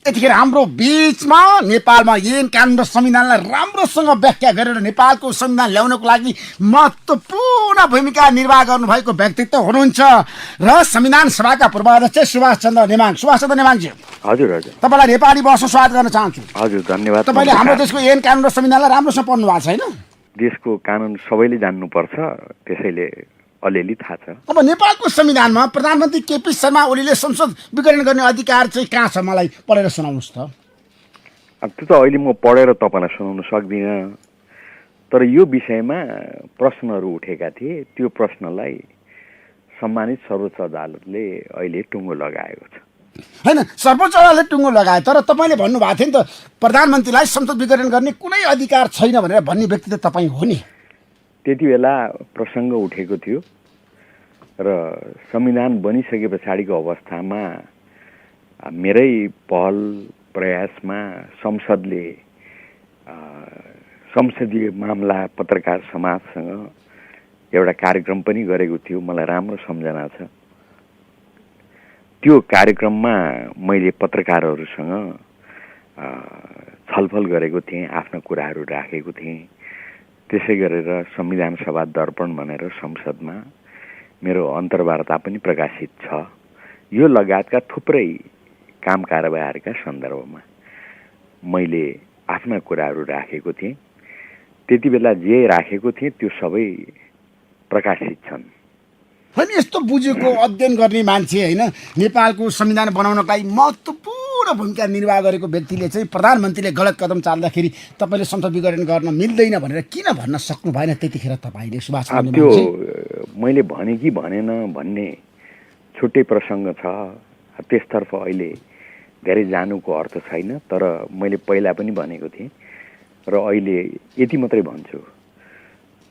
यतिखेर हाम्रो बीचमा नेपालमा ऐन कानुन र संविधानलाई राम्रोसँग व्याख्या गरेर नेपालको संविधान ल्याउनको लागि महत्त्वपूर्ण भूमिका निर्वाह गर्नुभएको व्यक्तित्व हुनुहुन्छ र संविधान सभाका पूर्वाध्यक्ष सुभाष चन्द्र नेमाङजी। हजुर हजुर, तपाईँलाई नेपाली वर्ष स्वागत गर्न चाहन्छु। हजुर धन्यवाद। तपाईँले हाम्रो देशको ऐन कानुन र संविधानलाई राम्रोसँग पढ्नु भएको छैन? देशको कानुन सबैले जान्नुपर्छ, त्यसैले अलिअलि थाहा छ। अब नेपालको संविधानमा प्रधानमन्त्री केपी शर्मा ओलीले संसद विघटन गर्ने अधिकार चाहिँ कहाँ छ? मलाई पढेर सुनाउनुहोस् त। अब त्यो त अहिले म पढेर तपाईँलाई सुनाउन सक्दिनँ, तर यो विषयमा प्रश्नहरू उठेका थिए। त्यो प्रश्नलाई सम्मानित सर्वोच्च अदालतले अहिले टुङ्गो लगाएको छ। होइन, सर्वोच्च अदालतले टुङ्गो लगाए, तर तपाईँले भन्नुभएको थियो नि त प्रधानमन्त्रीलाई संसद विघटन गर्ने कुनै अधिकार छैन भनेर भन्ने व्यक्ति त तपाईँ हो नि। त्यति बेला प्रसङ्ग उठेको थियो र संविधान बनिसके पछाडिको अवस्थामा मेरै पहल प्रयासमा संसदले संसदीय मामला पत्रकार समाजसँग एउटा कार्यक्रम पनि गरेको थियो। मलाई राम्रो सम्झना छ। त्यो कार्यक्रममा मैले पत्रकारहरूसँग छलफल गरेको थिएँ, आफ्ना कुराहरू राखेको थिएँ। त्यसै गरेर संविधान सभा दर्पण भनेर संसदमा मेरो अन्तर्वार्ता पनि प्रकाशित छ। यो लगायतका थुप्रै काम कारबाहीका सन्दर्भमा मैले आफ्ना कुराहरू राखेको थिएँ। त्यति बेला जे राखेको थिएँ त्यो सबै प्रकाशित छन्। होइन, यस्तो बुझेको अध्ययन गर्ने मान्छे, होइन, नेपालको संविधान बनाउनका लागि महत्त्वपूर्ण भूमिका निर्वाह गरेको व्यक्तिले चाहिँ प्रधानमन्त्रीले गलत कदम चाल्दाखेरि तपाईँले संसद विघटन गर्न मिल्दैन भनेर किन भन्न सक्नु भएन त्यतिखेर तपाईँले? सुभाष त्यो मैले भने कि भनेन भन्ने छुट्टै प्रसङ्ग छ। त्यसतर्फ अहिले धेरै जानुको अर्थ छैन, तर मैले पहिला पनि भनेको थिएँ र अहिले यति मात्रै भन्छु,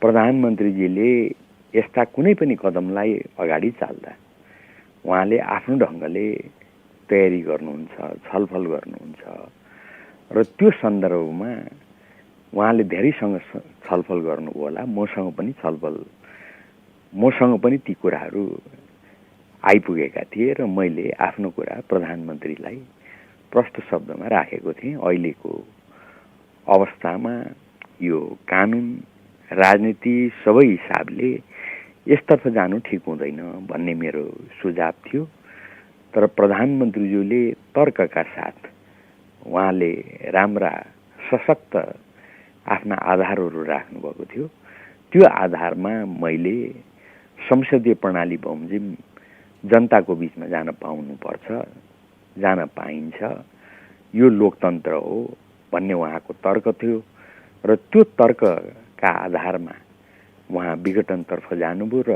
प्रधानमन्त्रीजीले यस्ता कुनै पनि कदमलाई अगाडि चाल्दा उहाँले आफ्नो ढङ्गले तयारी गर्नुहुन्छ, छलफल गर्नुहुन्छ र त्यो सन्दर्भमा उहाँले धेरैसँग छलफल गर्नुभयो होला। मसँग पनि ती कुराहरू आइपुगेका थिए र मैले आफ्नो कुरा प्रधानमन्त्रीलाई प्रष्ट शब्दमा राखेको थिएँ। अहिलेको अवस्थामा यो कानुन राजनीति सबै हिसाबले यसतर्फ जानु ठिक हुँदैन भन्ने मेरो सुझाव थियो। तर प्रधानमन्त्रीज्यूले तर्कका साथ उहाँले राम्रा सशक्त आफ्ना आधारहरू राख्नुभएको थियो। त्यो आधारमा मैले संसदीय प्रणाली बमोजिम जनताको बिचमा जान पाउनुपर्छ, जान पाइन्छ, यो लोकतन्त्र हो भन्ने उहाँको तर्क थियो र त्यो तर्कका आधारमा उहाँ विघटनतर्फ जानुभयो र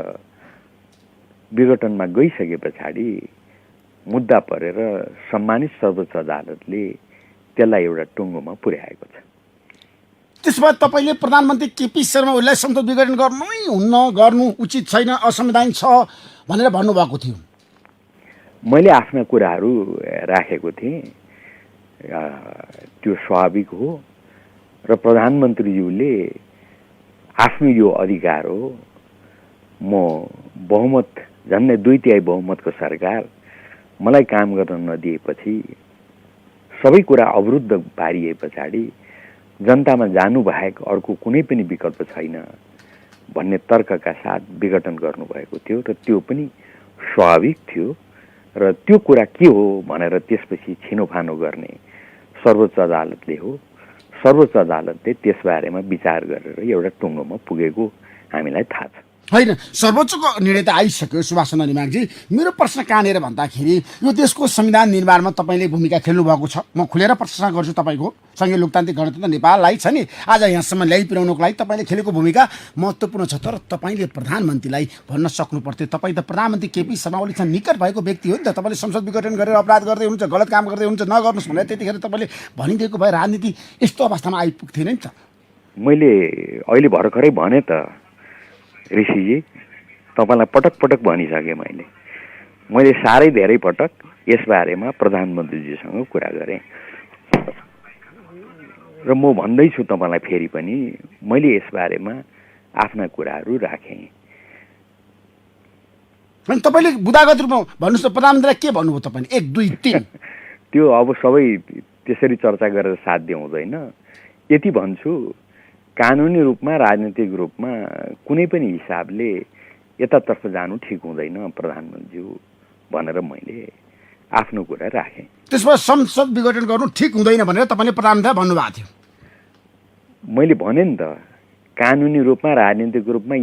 विघटनमा गइसके पछाडि मुद्दा परेर सम्मानित सर्वोच्च अदालतले त्यसलाई एउटा टुङ्गोमा पुर्याएको छ। त्यसमा तपाईँले प्रधानमन्त्री केपी शर्मा ओलीलाई संसद विघटन गर्नु उचित छैन, असंवैधानिक छ भनेर भन्नुभएको थियो। मैले आफ्ना कुराहरू राखेको थिएँ, त्यो स्वाभाविक हो र प्रधानमन्त्रीज्यूले आफ्नो यो अधिकार हो। म बहुमत, झन्डै 2/3 बहुमतको सरकार मलाई काम गर्न नदिएपछि, सबै कुरा अवरुद्ध पारिए पछाडि जनतामा जानु बाहेक अर्को कुनै पनि विकल्प छैन भन्ने तर्कका साथ विघटन गर्नुभएको थियो र त्यो पनि स्वाभाविक थियो। र त्यो कुरा के हो भनेर त्यसपछि छिनोफानो गर्ने सर्वोच्च अदालतले हो। सर्वोच्च अदालतले त्यसबारेमा विचार गरेर एउटा टुङ्गोमा पुगेको हामीलाई थाहा छ। होइन, सर्वोच्चको निर्णय त आइसक्यो सुभाष चन्द्र नेमाङजी। मेरो प्रश्न कहाँनिर भन्दाखेरि यो देशको संविधान निर्माणमा तपाईँले भूमिका खेल्नु भएको छ। म खुलेर प्रशंसा गर्छु तपाईँको। संघीय लोकतान्त्रिक गणतन्त्र नेपाललाई छ नि आज यहाँसम्म ल्याइपुर्याउनुको लागि तपाईँले खेलेको भूमिका महत्त्वपूर्ण छ। तर तपाईँले प्रधानमन्त्रीलाई भन्न सक्नु पर्थ्यो। तपाईँ त प्रधानमन्त्री केपी शर्मा ओलीसँग निकट भएको व्यक्ति हो नि त। तपाईँले संसद विघटन गरेर अपराध गर्दै हुनुहुन्छ, गलत काम गर्दै हुनुहुन्छ, नगर्नुहोस् भनेर त्यतिखेर तपाईँले भनिदिएको भए राजनीति यस्तो अवस्थामा आइपुग्थेन नि त। मैले अहिले भर्खरै भने त ऋषिजी, तपाईँलाई पटक पटक भनिसकेँ। मैले साह्रै धेरै पटक यसबारेमा प्रधानमन्त्रीजीसँग कुरा गरेँ र म भन्दैछु तपाईँलाई फेरि पनि, मैले यसबारेमा आफ्ना कुराहरू राखेँ। तपाईँले बुदागत रूपमा भन्नुहोस् त प्रधानमन्त्रीलाई के भन्नुभयो तपाईँले? 1 2 3 त्यो अब सबै त्यसरी चर्चा गरेर साध्य हुँदैन। यति भन्छु, कानुनी रूपमा राजनीतिक रूपमा कुनै पनि हिसाबले यतातर्फ जानु ठिक हुँदैन प्रधानमन्त्रीज्यू भनेर मैले आफ्नो कुरा राखेँ। त्यसमा संसद विघटन गर्नु ठिक हुँदैन भनेर तपाईँले प्रधानमन्त्रीलाई भन्नुभएको थियो। मैले भने नि त, कानुनी रूपमा राजनीतिक रूपमा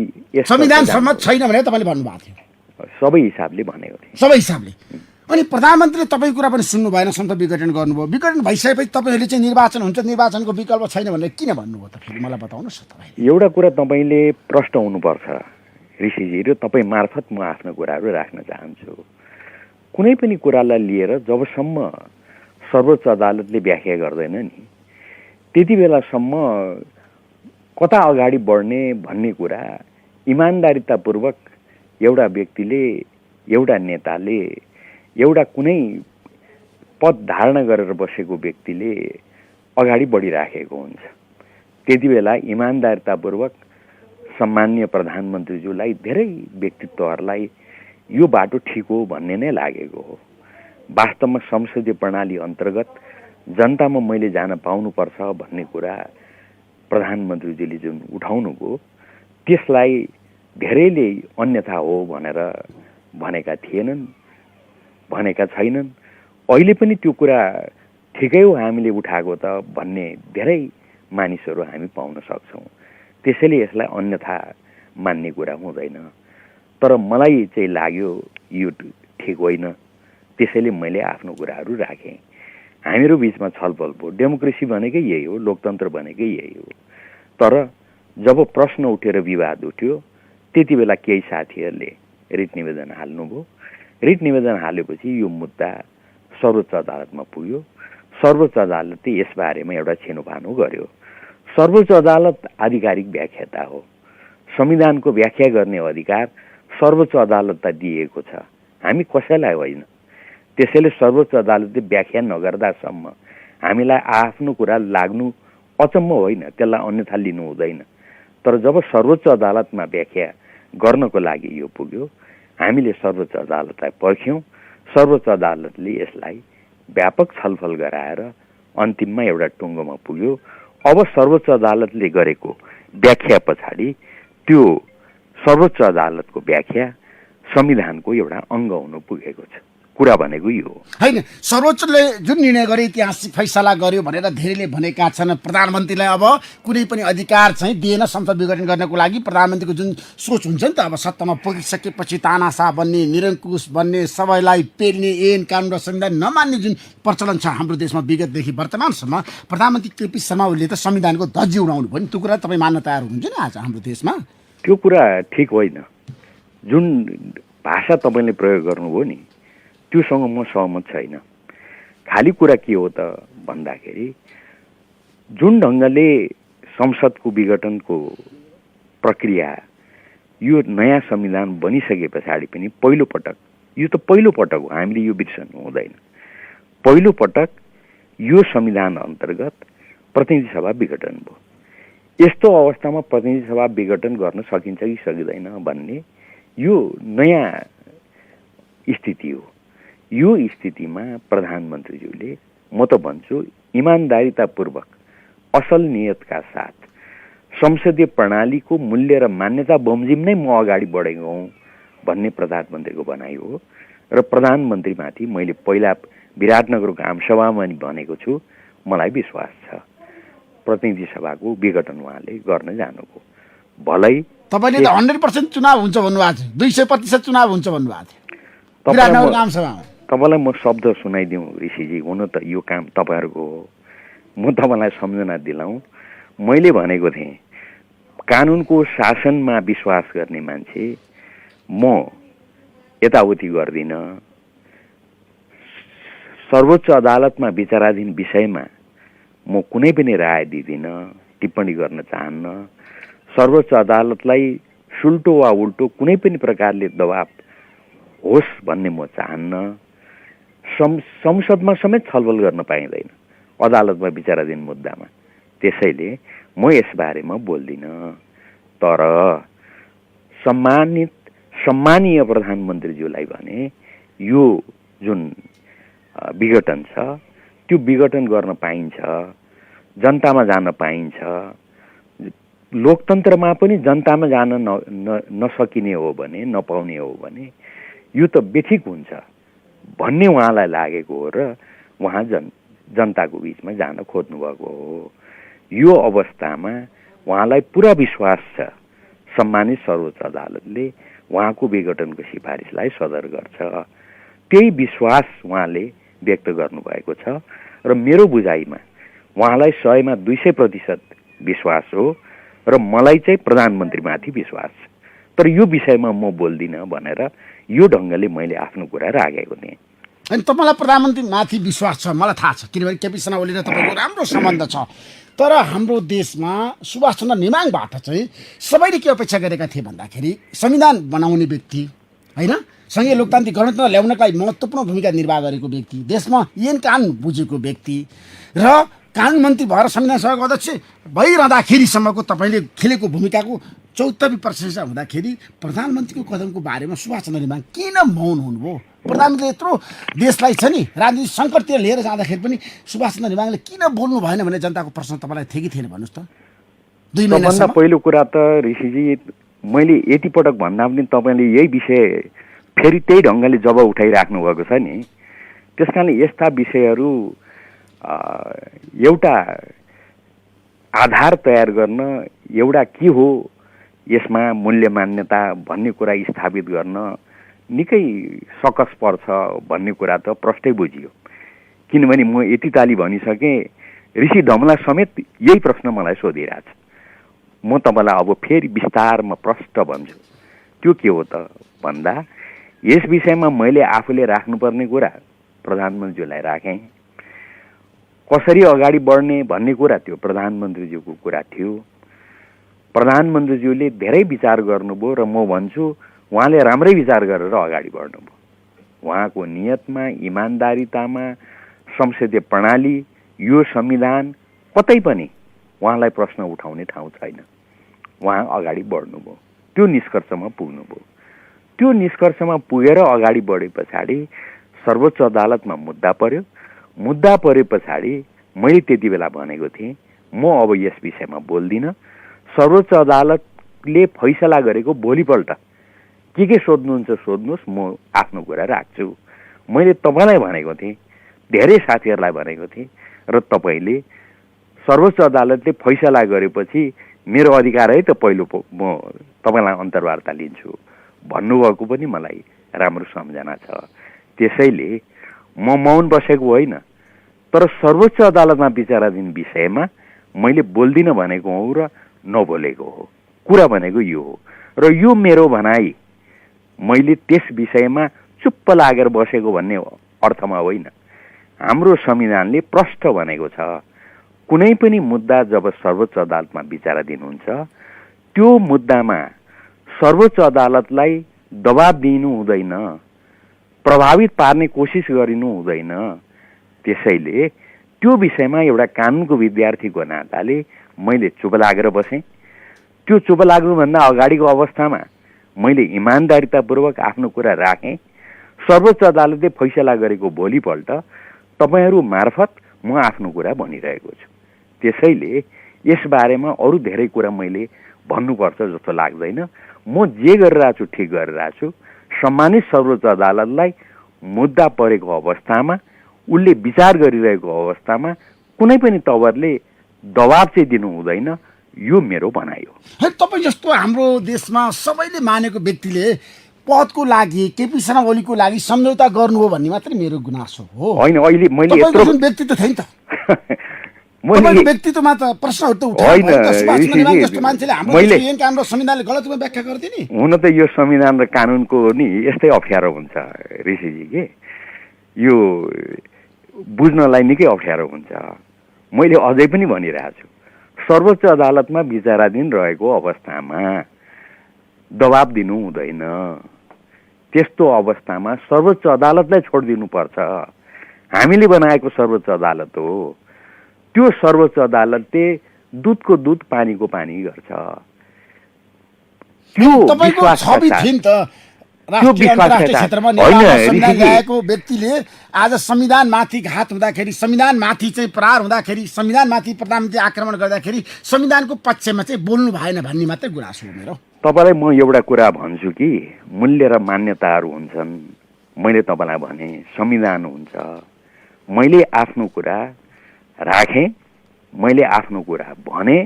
संविधान सम्मत छैन भनेर तपाईँले भन्नुभएको थियो। सबै हिसाबले भनेको थिएँ, सबै हिसाबले। अनि प्रधानमन्त्रीले तपाईँको कुरा पनि सुन्नु भएन, संसद विघटन गर्नुभयो। विघटन भइसकेपछि तपाईँहरूले चाहिँ निर्वाचन हुन्छ, निर्वाचनको विकल्प छैन भनेर किन भन्नुभयो त? फेरि मलाई बताउनुहोस् न तपाईँ। एउटा कुरा तपाईँले प्रश्न हुनुपर्छ ऋषिजी, र तपाईँ मार्फत म आफ्नो कुराहरू राख्न चाहन्छु। कुनै पनि कुरालाई लिएर जबसम्म सर्वोच्च अदालतले व्याख्या गर्दैन नि, त्यति बेलासम्म कता अगाडि बढ्ने भन्ने कुरा इमान्दारितापूर्वक एउटा व्यक्तिले, एउटा नेताले, एउटा कुनै पद धारणा गरेर बसेको व्यक्तिले अगाडि बढिराखेको हुन्छ। त्यति बेला इमान्दारितापूर्वक सम्माननीय प्रधानमन्त्रीज्यूलाई धेरै व्यक्तित्वहरूलाई यो बाटो ठिक हो भन्ने नै लागेको हो। वास्तवमा संसदीय प्रणाली अन्तर्गत जनतामा मैले जान पाउनुपर्छ भन्ने कुरा प्रधानमन्त्रीजीले जुन उठाउनुभयो, त्यसलाई धेरैले अन्यथा हो भनेर भनेका थिएनन्, भनेका छैनन्। अहिले पनि त्यो कुरा ठिकै हो हामीले उठाएको त भन्ने धेरै मानिसहरू हामी पाउन सक्छौँ। त्यसैले यसलाई अन्यथा मान्ने कुरा हुँदैन। तर मलाई चाहिँ लाग्यो यो ठिक होइन, त्यसैले मैले आफ्नो कुराहरू राखेँ। हामीहरू बिचमा छलफल भयो। डेमोक्रेसी भनेकै यही हो, लोकतन्त्र भनेकै यही हो। तर जब प्रश्न उठेर विवाद उठ्यो, त्यति बेला केही साथीहरूले रिट निवेदन हाल्नुभयो। रिट निवेदन हालेपछि यो मुद्दा सर्वोच्च अदालतमा पुग्यो। सर्वोच्च अदालतले यसबारेमा एउटा छेनुफानो गर्यो। सर्वोच्च अदालत आधिकारिक व्याख्याता हो। संविधानको व्याख्या गर्ने अधिकार सर्वोच्च अदालतलाई दिएको छ, हामी कसैलाई होइन। त्यसैले सर्वोच्च अदालतले व्याख्या नगर्दासम्म हामीलाई आफ्नो कुरा लाग्नु अचम्म होइन, त्यसलाई अन्यथा लिनु हुँदैन। तर जब सर्वोच्च अदालतमा व्याख्या गर्नको लागि यो पुग्यो, हामीले सर्वोच्च अदालतलाई पर्ख्यौँ। सर्वोच्च अदालतले यसलाई व्यापक छलफल गराएर अन्तिममा एउटा टुङ्गोमा पुग्यो। अब सर्वोच्च अदालतले गरेको व्याख्या पछाडि त्यो सर्वोच्च अदालतको व्याख्या संविधानको एउटा अङ्ग हुनु पुगेको छ। कुरा भनेको यो होइन। सर्वोच्चले जुन निर्णय गर्यो, ऐतिहासिक फैसला गर्यो भनेर धेरैले भनेका छन्। प्रधानमन्त्रीलाई अब कुनै पनि अधिकार चाहिँ दिएन संसद विघटन गर्नको लागि। प्रधानमन्त्रीको जुन सोच हुन्छ नि त, अब सत्तामा पुगिसकेपछि तानासा बन्ने, निरङ्कुश बन्ने, सबैलाई पेल्ने, ऐन कानुन र संविधान नमान्ने जुन प्रचलन छ हाम्रो देशमा विगतदेखि वर्तमानसम्म, प्रधानमन्त्री केपी शर्मा ओलीले त संविधानको धज्जी उडाउनु भयो नि। त्यो कुरा तपाईँ मान्न तयार हुनुहुन्छ नि आज हाम्रो देशमा? त्यो कुरा ठिक होइन। जुन भाषा तपाईँले प्रयोग गर्नुभयो नि, त्योसँग म सहमत छैन। खाली कुरा के हो त भन्दाखेरि, जुन ढङ्गले संसदको विघटनको प्रक्रिया यो नयाँ संविधान बनिसके पछाडि पनि पहिलोपटक, यो त पहिलोपटक हो, हामीले यो बिर्सनु हुँदैन। पहिलोपटक यो संविधान अन्तर्गत प्रतिनिधि सभा विघटन भयो। यस्तो अवस्थामा प्रतिनिधि सभा विघटन गर्न सकिन्छ कि सकिँदैन भन्ने यो नयाँ स्थिति हो। यो स्थितिमा प्रधानमन्त्रीज्यूले, म त भन्छु इमान्दारितापूर्वक असल नियतका साथ संसदीय प्रणालीको मूल्य र मान्यता बमोजिम नै म अगाडि बढेको हुँ भन्ने प्रधानमन्त्रीको भनाइ हो। र प्रधानमन्त्रीमाथि मैले पहिला विराटनगरको आमसभामा नि भनेको छु, मलाई विश्वास छ प्रतिनिधि सभाको विघटन उहाँले गर्न जानुभयो। भलै तपाईँले त 100% चुनाव हुन्छ भन्नुभएको थियो, 200% चुनाव हुन्छ भन्नुभएको थियो विराटनगरको आमसभामा। तपाईँलाई म शब्द सुनाइदिउँ ऋषिजी, हुन त यो काम तपाईँहरूको हो। म तपाईँलाई सम्झना दिलाउँ, मैले भनेको थिएँ कानुनको शासनमा विश्वास गर्ने मान्छे म यताउति गर्दिनँ। सर्वोच्च अदालतमा विचाराधीन विषयमा म कुनै पनि राय दिँदिनँ, टिप्पणी गर्न चाहन्न। सर्वोच्च अदालतलाई सुल्टो वा उल्टो कुनै पनि प्रकारले दबाब होस् भन्ने म चाहन्न। संसदमा समेत छलफल गर्न पाइँदैन अदालतमा विचाराधीन मुद्दामा। त्यसैले म यसबारेमा बोल्दिनँ। तर सम्मानीय प्रधानमन्त्रीज्यूलाई भने यो जुन विघटन छ त्यो विघटन गर्न पाइन्छ, जनतामा जान पाइन्छ। लोकतन्त्रमा पनि जनतामा जान नसकिने हो भने, नपाउने हो भने यो त बेठिक हुन्छ भन्ने उहाँलाई लागेको हो र उहाँ जनताको बिचमा जान खोज्नुभएको हो। यो अवस्थामा उहाँलाई पुरा विश्वास छ सम्मानित सर्वोच्च अदालतले उहाँको विघटनको सिफारिसलाई सदर गर्छ। त्यही विश्वास उहाँले व्यक्त गर्नुभएको छ र मेरो बुझाइमा उहाँलाई 100 मा 200% विश्वास हो र मलाई चाहिँ प्रधानमन्त्रीमाथि विश्वास छ। तर यो विषयमा म बोल्दिनँ भनेर यो ढङ्गले मैले आफ्नो कुरा राखेको थिएँ। अनि तपाईँलाई प्रधानमन्त्रीमाथि विश्वास छ, मलाई थाहा छ, किनभने केपी शर्मा ओली र तपाईँको राम्रो सम्बन्ध छ। तर हाम्रो देशमा सुभाष चन्द्र नेमाङबाट चाहिँ सबैले के अपेक्षा गरेका थिए भन्दाखेरि संविधान बनाउने व्यक्ति होइन, सङ्घीय लोकतान्त्रिक गणतन्त्र ल्याउनका लागि महत्त्वपूर्ण भूमिका निर्वाह गरेको व्यक्ति, देशमा ऐन कानुन बुझेको व्यक्ति र कानुन मन्त्री भएर संविधान सभाको अध्यक्ष भइरहँदाखेरिसम्मको तपाईँले खेलेको भूमिकाको 74 प्रशंसा हुँदाखेरि प्रधानमन्त्रीको कदमको बारेमा सुभाष चन्द्र नेमाङ किन मौन हुनुभयो? प्रधानमन्त्रीले यत्रो देशलाई छ नि राजनीतिक सङ्कटतिर लिएर जाँदाखेरि पनि सुभाष चन्द्र नेमाङले किन बोल्नु भएन भन्ने जनताको प्रश्न तपाईँलाई थियो कि थिएन भन्नुहोस् त? 2 महिनासम्म। पहिलो कुरा त ऋषिजी मैले यति पटक भन्दा पनि तपाईँले यही विषय फेरि त्यही ढङ्गले जब उठाइराख्नु भएको छ नि, त्यस कारणले यस्ता विषयहरू एउटा आधार तयार गर्न, एउटा के हो यसमा मूल्य मान्यता भन्ने कुरा स्थापित गर्न निकै सकस पर्छ भन्ने कुरा त प्रष्टै बुझियो। किनभने म यति ताली भनिसकेँ, ऋषि धमला समेत यही प्रश्न मलाई सोधिरहेछ। म तपाईँलाई अब फेरि विस्तारमा प्रष्ट भन्छु। त्यो के हो त भन्दा यस विषयमा मैले आफूले राख्नुपर्ने कुरा प्रधानमन्त्रीज्यूलाई राखेँ। कसरी अगाडि बढ्ने भन्ने कुरा त्यो प्रधानमन्त्रीज्यूको कुरा थियो। प्रधानमन्त्रीज्यूले धेरै विचार गर्नुभयो र म भन्छु उहाँले राम्रै विचार गरेर अगाडि बढ्नुभयो। उहाँको नियतमा, इमान्दारितामा, संसदीय प्रणाली, यो संविधान कतै पनि उहाँलाई प्रश्न उठाउने ठाउँ छैन। उहाँ अगाडि बढ्नुभयो, त्यो निष्कर्षमा पुग्नुभयो। त्यो निष्कर्षमा पुगेर अगाडि बढे पछाडि सर्वोच्च अदालतमा मुद्दा पर्यो। मुद्दा परे पछाडि मैले त्यति बेला भनेको थिएँ म अब यस विषयमा बोल्दिनँ। सर्वोच्च अदालतले फैसला गरेको भोलिपल्ट के सोध्नुहुन्छ सोध्नुहोस्, म आफ्नो कुरा राख्छु। मैले तपाईँलाई भनेको थिएँ, धेरै साथीहरूलाई भनेको थिएँ र तपाईँले सर्वोच्च अदालतले फैसला गरेपछि मेरो अधिकार है त पहिलो म तपाईँलाई अन्तर्वार्ता लिन्छु भन्नुभएको पनि मलाई राम्रो सम्झना छ। त्यसैले म मौन बसेको होइन, तर सर्वोच्च अदालतमा विचाराधीन विषयमा मैले बोल्दिनँ भनेको हो र नबोलेको हो। कुरा भनेको यो हो र यो मेरो भनाइ मैले त्यस विषयमा चुप्प लागेर बसेको भन्ने अर्थमा होइन। हाम्रो संविधानले प्रष्ट भनेको छ कुनै पनि मुद्दा जब सर्वोच्च अदालतमा विचाराधीन हुन्छ त्यो मुद्दामा सर्वोच्च अदालतलाई दबाब दिनु हुँदैन, प्रभावित पार्ने कोसिस गरिनु हुँदैन। त्यसैले त्यो विषयमा एउटा कानुनको विद्यार्थीको नाताले मैले चुप लागेर बसेँ। त्यो चुप लाग्नुभन्दा अगाडिको अवस्थामा मैले इमान्दारितापूर्वक आफ्नो कुरा राखेँ। सर्वोच्च अदालतले फैसला गरेको भोलिपल्ट तपाईँहरू मार्फत म आफ्नो कुरा भनिरहेको छु। त्यसैले यसबारेमा अरू धेरै कुरा मैले भन्नुपर्छ जस्तो लाग्दैन। म जे गरिरहेको छु ठिक गरिरहेको छु। सम्मानित सर्वोच्च अदालतलाई मुद्दा परेको अवस्थामा, उसले विचार गरिरहेको अवस्थामा कुनै पनि तवरले दबाब चाहिँ दिनु हुँदैन, यो मेरो भनाइ हो। तपाईँ जस्तो हाम्रो देशमा सबैले मानेको व्यक्तिले पदको लागि, केपी शर्मा ओलीको लागि सम्झौता गर्नु हो भन्ने मात्रै मेरो गुनासो हो। होइन, अहिले मैले यत्रो व्यक्तित्व थियो नि त, तपाईँको व्यक्तित्वमा त प्रश्नहरू त उठाउनु भयो नि त। सुभाष चन्द्र नेमाङ जस्तो मान्छेले हाम्रो ऐन कानुन र संविधानले गलत रूपमा व्याख्या गर्थे नि। हुन त यो संविधान र कानुनको नि यस्तै अप्ठ्यारो हुन्छ ऋषिजी के, यो बुझ्नलाई निकै अप्ठ्यारो हुन्छ। मैले अझै पनि भनिरहेको छु, सर्वोच्च अदालतमा विचाराधीन रहेको अवस्थामा दबाब दिनु हुँदैन। त्यस्तो अवस्थामा सर्वोच्च अदालतलाई छोडिदिनुपर्छ। हामीले बनाएको सर्वोच्च अदालत हो। त्यो सर्वोच्च अदालतले दुधको दुध पानीको पानी गर्छ। त्यो तपाईँको छवि थियो नि त, राष्ट्रिय अन्तर्राष्ट्रिय क्षेत्रमा नेपालमा संविधान ऋषिजी, ल्याएको व्यक्तिले आज संविधानमाथि घात हुँदाखेरि, संविधानमाथि चाहिँ प्रहार हुँदाखेरि, संविधानमाथि प्रधानमन्त्री आक्रमण गर्दाखेरि संविधानको पक्षमा चाहिँ बोल्नु भएन भन्ने मात्रै गुनासो हो मेरो। तपाईँलाई म एउटा कुरा भन्छु कि मूल्य र मान्यताहरू हुन्छन्। मैले तपाईँलाई भने संविधान हुन्छ। मैले आफ्नो कुरा राखेँ, मैले आफ्नो कुरा भने,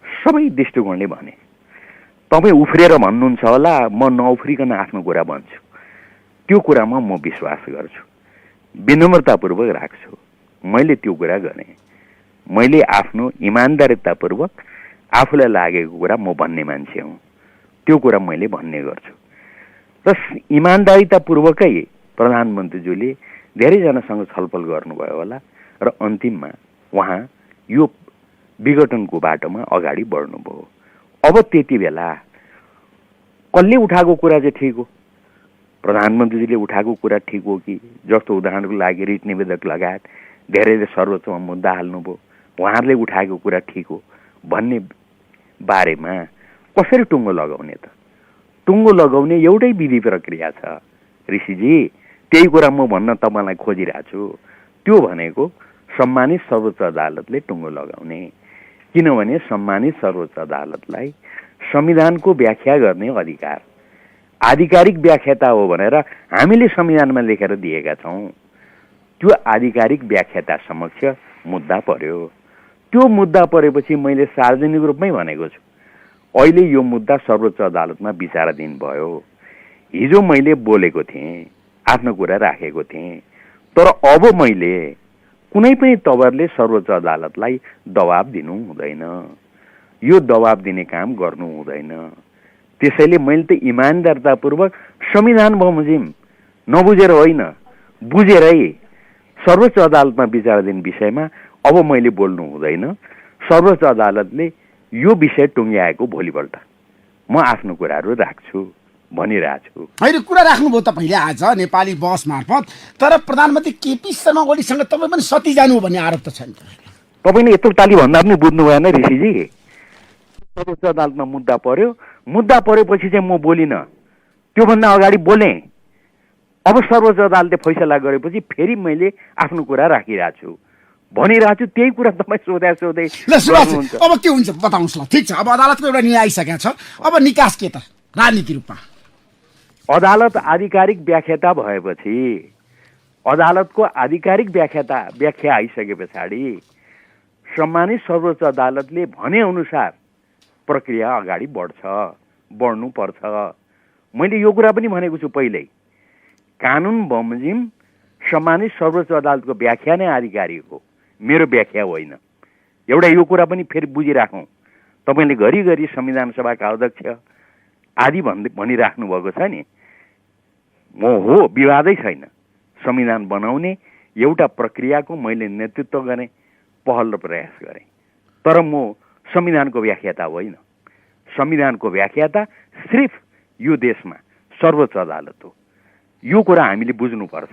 सबै दृष्टिकोणले भने। तपाईँ उफ्रेर भन्नुहुन्छ होला, म नउफ्रिकन आफ्नो कुरा भन्छु। त्यो कुरामा म विश्वास गर्छु, विनम्रतापूर्वक राख्छु। मैले त्यो कुरा गरेँ। मैले आफ्नो इमान्दारितापूर्वक आफूलाई लागेको कुरा म भन्ने मान्छे हुँ। त्यो कुरा मैले भन्ने गर्छु र इमान्दारितापूर्वकै प्रधानमन्त्रीज्यूले धेरैजनासँग छलफल गर्नुभयो होला र अन्तिममा उहाँ यो विघटनको बाटोमा अगाडि बढ्नुभयो। अब त्यति बेला कसले उठाएको कुरा चाहिँ ठिक हो? प्रधानमन्त्रीजीले उठाएको कुरा ठिक हो कि? जस्तो उदाहरणको लागि रिट निवेदक लगायत धेरैले सर्वोच्चमा मुद्दा हाल्नुभयो, उहाँहरूले उठाएको कुरा ठिक हो भन्ने बारेमा कसरी टुङ्गो लगाउने त? टुङ्गो लगाउने एउटै विधि प्रक्रिया छ ऋषिजी। त्यही कुरा म भन्न तपाईँलाई खोजिरहेको छु। त्यो भनेको सम्मानित सर्वोच्च अदालतले टुङ्गो लगाउने। किनभने सम्मानित सर्वोच्च अदालतलाई संविधानको व्याख्या गर्ने अधिकार, आधिकारिक व्याख्याता हो भनेर हामीले संविधानमा लेखेर दिएका छौँ। त्यो आधिकारिक व्याख्याता समक्ष मुद्दा पर्यो। त्यो मुद्दा परेपछि मैले सार्वजनिक रूपमै भनेको छु, अहिले यो मुद्दा सर्वोच्च अदालतमा विचाराधीन भयो। हिजो मैले बोलेको थिएँ, आफ्नो कुरा राखेको थिएँ, तर अब मैले कुनै पनि तवरले सर्वोच्च अदालतलाई दबाब दिनु हुँदैन। यो दबाब दिने काम गर्नु हुँदैन। त्यसैले मैले त इमान्दारतापूर्वक संविधान बमोजिम नबुझेर होइन, बुझेरै सर्वोच्च अदालतमा विचाराधीन विषयमा अब मैले बोल्नु हुँदैन। सर्वोच्च अदालतले यो विषय टुङ्ग्याएको भोलिपल्ट म आफ्नो कुराहरू राख्छु भनिरहेको छु। होइन, कुरा राख्नुभयो तपाईँले आज नेपाली बस मार्फत, तर प्रधानमन्त्री केपी शर्मा ओलीसँग तपाईँ पनि सती जानु भन्ने आरोप त छ नि। तपाईँले यत्रो ताली भन्दा पनि बुझ्नु भएन ऋषिजी। सर्वोच्च अदालतमा मुद्दा पर्यो, मुद्दा परेपछि चाहिँ म बोलिनँ, त्योभन्दा अगाडि बोलेँ। अब सर्वोच्च अदालतले फैसला गरेपछि फेरि मैले आफ्नो कुरा राखिरहेको छु, भनिरहेको छु। त्यही कुरा तपाईँ सोधै ल अब के हुन्छ बताउनुहोस् ल। ठिक छ, अब अदालतको एउटा निर्णय आइसकेको छ, अब निकास के त राजनीति रूपमा? अदालत आधिकारिक व्याख्याता भएपछि, अदालतको आधिकारिक व्याख्या आइसके पछाडि सम्मानित सर्वोच्च अदालतले भनेअनुसार प्रक्रिया अगाडि बढ्नुपर्छ। मैले यो कुरा पनि भनेको छु पहिल्यै, कानुन बमोजिम सम्मानित सर्वोच्च अदालतको व्याख्या नै आधिकारिक हो, मेरो व्याख्या होइन। एउटा यो कुरा पनि फेरि बुझिराखौँ। तपाईँले घरिघरि संविधान सभाका अध्यक्ष आदि भनिराख्नु भएको छ नि, म हो, विवादै छैन। संविधान बनाउने एउटा प्रक्रियाको मैले नेतृत्व गरेँ, पहल र प्रयास गरेँ, तर म संविधानको व्याख्याता होइन। संविधानको व्याख्याता सिर्फ यो देशमा सर्वोच्च अदालत हो। यो कुरा हामीले बुझ्नुपर्छ।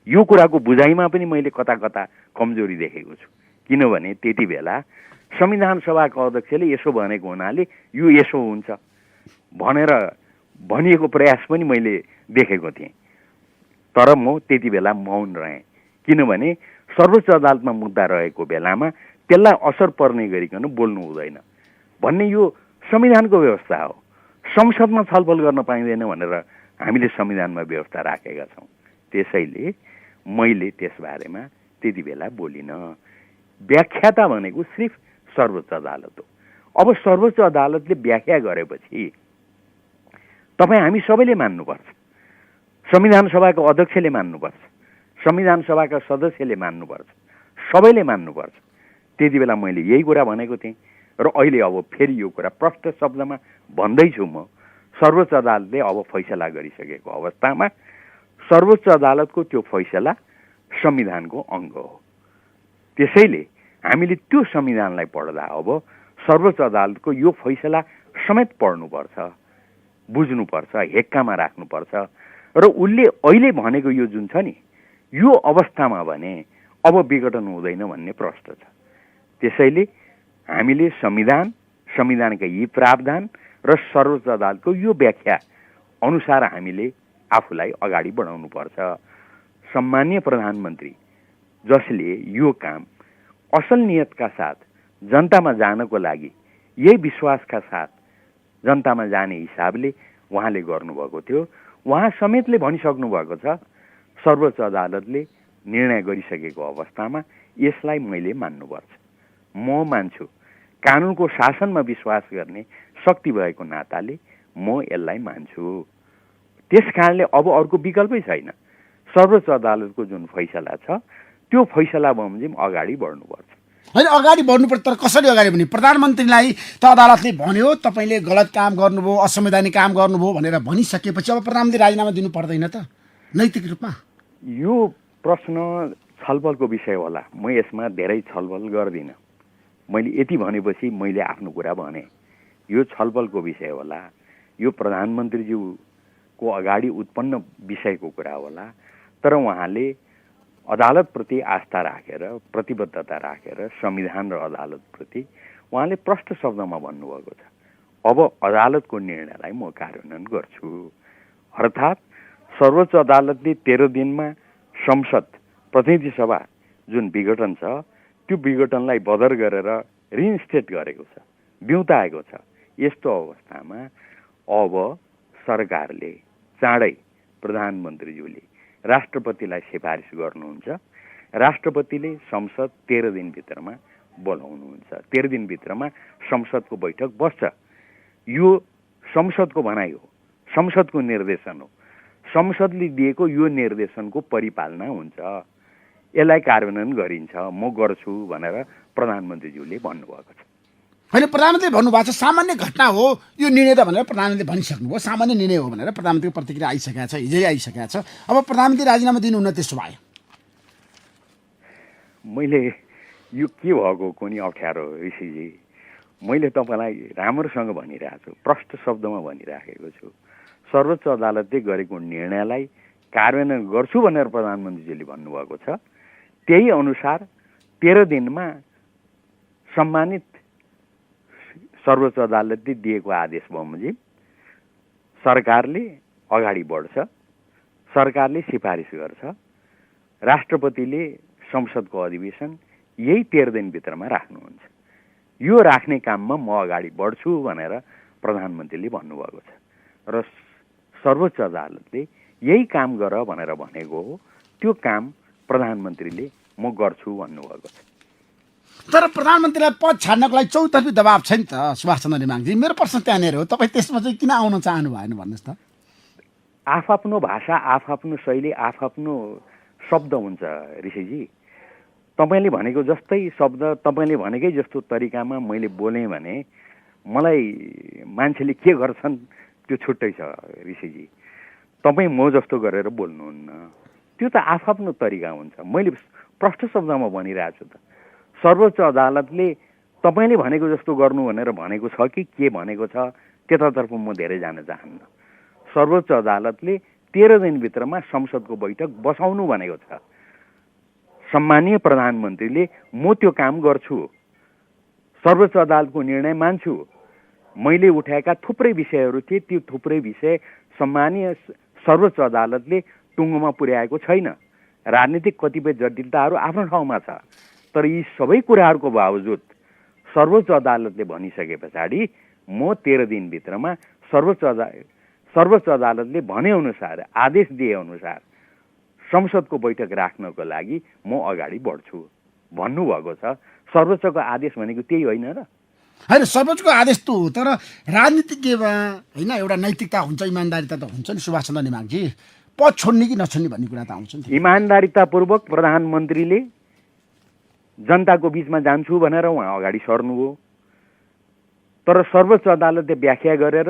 यो कुराको बुझाइमा पनि मैले कता कता कमजोरी देखेको छु। किनभने त्यति बेला संविधान सभाको अध्यक्षले यसो भनेको हुनाले यो यसो हुन्छ भनेर भनिएको प्रयास पनि मैले देखेको थिएँ। तर म त्यति बेला मौन रहेँ, किनभने सर्वोच्च अदालतमा मुद्दा रहेको बेलामा त्यसलाई असर पर्ने गरिकन बोल्नु हुँदैन भन्ने यो संविधानको व्यवस्था हो। संसदमा छलफल गर्न पाइँदैन भनेर हामीले संविधानमा व्यवस्था राखेका छौँ। त्यसैले मैले त्यसबारेमा त्यति बेला बोलिनँ। व्याख्याता भनेको सिर्फ सर्वोच्च अदालत हो। अब सर्वोच्च अदालतले व्याख्या गरेपछि तपाईँ हामी सबैले मान्नुपर्छ। संविधान सभाको अध्यक्षले मान्नुपर्छ, संविधान सभाका सदस्यले मान्नुपर्छ, सबैले मान्नुपर्छ। त्यति बेला मैले यही कुरा भनेको थिएँ र अहिले अब फेरि यो कुरा प्रष्ट शब्दमा भन्दैछु म। सर्वोच्च अदालतले अब फैसला गरिसकेको अवस्थामा सर्वोच्च अदालतको त्यो फैसला संविधानको अङ्ग हो। त्यसैले हामीले त्यो संविधानलाई पढ्दा अब सर्वोच्च अदालतको यो फैसला समेत पढ्नुपर्छ, बुझ्नुपर्छ, हेक्कामा राख्नुपर्छ। र उसले अहिले भनेको यो जुन छ नि, यो अवस्थामा भने अब विघटन हुँदैन भन्ने प्रश्न छ। त्यसैले हामीले संविधानका यी प्रावधान र सर्वोच्च अदालतको यो व्याख्या अनुसार हामीले आफूलाई अगाडि बढाउनुपर्छ। सम्माननीय प्रधानमन्त्री जसले यो काम असल नियतका साथ जनतामा जानको लागि, यही विश्वासका साथ जनतामा जाने हिसाबले उहाँले गर्नुभएको थियो, उहाँ समेतले भनिसक्नु भएको छ सर्वोच्च अदालतले निर्णय गरिसकेको अवस्थामा यसलाई मैले मान्नुपर्छ। म मान्छु, कानुनको शासनमा विश्वास गर्ने शक्ति भएको नाताले म यसलाई मान्छु। त्यसकारणले अब अर्को विकल्पै छैन। सर्वोच्च अदालतको जुन फैसला छ त्यो फैसला बमोजिम अगाडि बढ्नुपर्छ। होइन, अगाडि बढ्नुपर्छ, तर कसरी अगाडि बढ्ने? प्रधानमन्त्रीलाई त अदालतले भन्यो तपाईँले गलत काम गर्नुभयो, असंवैधानिक काम गर्नुभयो भनेर भनिसकेपछि अब प्रधानमन्त्री राजीनामा दिनु पर्दैन त नैतिक रूपमा? यो प्रश्न छलफलको विषय होला। म यसमा धेरै छलफल गर्दिनँ। मैले यति भनेपछि मैले आफ्नो कुरा भने। यो छलफलको विषय होला, यो प्रधानमन्त्रीज्यूको अगाडि उत्पन्न विषयको कुरा होला। तर उहाँले अदालतप्रति आस्था राखेर, प्रतिबद्धता राखेर संविधान र अदालतप्रति उहाँले प्रष्ट शब्दमा भन्नुभएको छ, अब अदालतको निर्णयलाई म कार्यान्वयन गर्छु। अर्थात् सर्वोच्च अदालतले 13 दिनमा संसद प्रतिनिधि सभा जुन विघटन छ त्यो विघटनलाई बदर गरेर रिइन्स्टेट गरेको छ, बिउताएको छ। यस्तो अवस्थामा अब सरकारले चाँडै प्रधानमन्त्रीज्यूले राष्ट्रपतिलाई सिफारिस गर्नुहुन्छ। राष्ट्रपतिले संसद 13 दिनभित्रमा बोलाउनुहुन्छ। 13 दिनभित्रमा संसदको बैठक बस्छ। यो संसदको भनाइ हो, संसदको निर्देशन हो। संसदले दिएको यो निर्देशनको परिपालना हुन्छ, यसलाई कार्यान्वयन गरिन्छ, म गर्छु भनेर प्रधानमन्त्रीज्यूले भन्नुभएको छ। होइन, प्रधानमन्त्रीले भन्नुभएको छ सामान्य घटना हो यो निर्णय त भनेर प्रधानमन्त्रीले भनिसक्नुभयो, सामान्य निर्णय हो भनेर प्रधानमन्त्रीको प्रतिक्रिया आइसकेको छ, हिजै आइसकेको छ। अब प्रधानमन्त्री राजीनामा दिनुहुन्न, त्यसो भए मैले यो के भएको कुनै अप्ठ्यारो ऋषिजी, मैले तपाईँलाई राम्रोसँग भनिरहेको छु, प्रष्ट शब्दमा भनिराखेको छु। सर्वोच्च अदालतले गरेको निर्णयलाई कार्यान्वयन गर्छु भनेर प्रधानमन्त्रीजीले भन्नुभएको छ। त्यही अनुसार 13 दिनमा सम्मानित सर्वोच्च अदालतले दिएको आदेश बमोजिम सरकारले अगाडि बढ्छ, सरकारले सिफारिस गर्छ, राष्ट्रपतिले संसदको अधिवेशन यही 13 दिनभित्रमा राख्नुहुन्छ। यो राख्ने काममा म अगाडि बढ्छु भनेर प्रधानमन्त्रीले भन्नुभएको छ र सर्वोच्च अदालतले यही काम गर भनेर भनेको हो। त्यो काम प्रधानमन्त्रीले म गर्छु भन्नुभएको छ। तर प्रधानमन्त्रीलाई पद छाड्नको लागि चौतर्फी दबाब छ नि त सुभाष चन्द्र नेमाङजी। मेरो प्रश्न त्यहाँनिर हो, तपाईँ त्यसमा चाहिँ किन आउन चाहनु भएन भन्नुहोस् त? आफआफ्नो भाषा, आफआफ्नो शैली, आफआफ्नो शब्द हुन्छ ऋषिजी। तपाईँले भनेको जस्तै शब्द, तपाईँले भनेकै जस्तो तरिकामा मैले बोलेँ भने मलाई मान्छेले के गर्छन् त्यो छुट्टै छ ऋषिजी। तपाईँ म जस्तो गरेर बोल्नुहुन्न, त्यो त आफआफ्नो तरिका हुन्छ। मैले प्रष्ट शब्दमा भनिरहेको छु त, सर्वोच्च अदालतले तपाईँले भनेको जस्तो गर्नु भनेर भनेको छ कि के भनेको छ त्यतातर्फ म धेरै जान चाहन्न। सर्वोच्च अदालतले 13 दिनभित्रमा संसदको बैठक बसाउनु भनेको छ। सम्मानीय प्रधानमन्त्रीले म त्यो काम गर्छु, सर्वोच्च अदालतको निर्णय मान्छु। मैले उठाएका थुप्रै विषयहरू थिए, त्यो थुप्रै विषय सम्मानीय सर्वोच्च अदालतले टुङ्गोमा पुर्याएको छैन। राजनीतिक कतिपय जटिलताहरू आफ्नो ठाउँमा छ, तर यी सबै कुराहरूको बावजुद सर्वोच्च अदालतले भनिसके पछाडि म 13 दिनभित्रमा सर्वोच्च अदालतले भनेअनुसार, आदेश दिएअनुसार संसदको बैठक राख्नको लागि म अगाडि बढ्छु भन्नुभएको छ। सर्वोच्चको आदेश भनेको त्यही होइन र? होइन, सर्वोच्चको आदेश त हो, तर राजनीतिज्ञमा होइन एउटा नैतिकता हुन्छ, इमान्दारिता त हुन्छ नि सुभाष चन्द्र नेमाङजी। पद छोड्ने कि नछोड्ने भन्ने कुरा त आउँछ नि। इमान्दारितापूर्वक प्रधानमन्त्रीले जनताको बिचमा जान्छु भनेर उहाँ अगाडि सर्नुभयो, तर सर्वोच्च अदालतले व्याख्या गरेर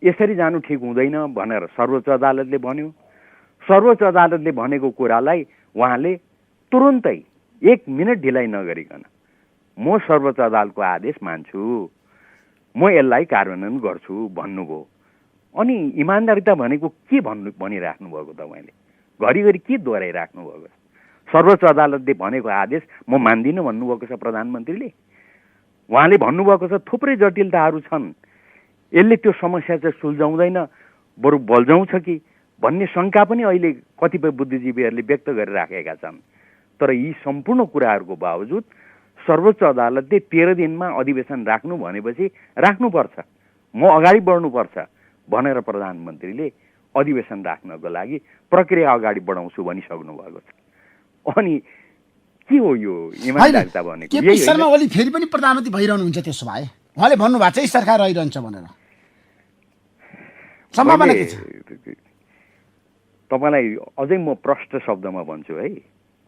यसरी जानु ठिक हुँदैन भनेर सर्वोच्च अदालतले भन्यो। सर्वोच्च अदालतले भनेको कुरालाई उहाँले तुरुन्तै 1 मिनट ढिलाइ नगरिकन म सर्वोच्च अदालतको आदेश मान्छु, म यसलाई कार्यान्वयन गर्छु भन्नुभयो। अनि इमान्दारिता भनेको के भनिराख्नु भएको तपाईँले? घरिघरि के दोहोऱ्याइराख्नु भएको? सर्वोच्च अदालतले भनेको आदेश म मान्दिनँ भन्नुभएको छ प्रधानमन्त्रीले। उहाँले भन्नुभएको छ थुप्रै जटिलताहरू छन्, यसले त्यो समस्या चाहिँ सुल्झाउँदैन, बरु बल्झाउँछ कि भन्ने शङ्का पनि अहिले कतिपय बुद्धिजीवीहरूले व्यक्त गरिराखेका छन्। तर यी सम्पूर्ण कुराहरूको बावजुद सर्वोच्च अदालतले 13 दिनमा अधिवेशन राख्नु भनेपछि राख्नुपर्छ, म अगाडि बढ्नुपर्छ भनेर प्रधानमन्त्रीले अधिवेशन राख्नको लागि प्रक्रिया अगाडि बढाउँछु भनिसक्नु भएको छ। अनि के हो यो इमानदारिता भनेको? केपी शर्मा ओली फेरि पनि प्रधानमन्त्री भइरहनुहुन्छ, त्यसो भए उहाँले भन्नुभएको छ सरकार रहिरहन्छ भनेर, सम्भावना के छ? तपाईँलाई अझै म प्रष्ट शब्दमा भन्छु है,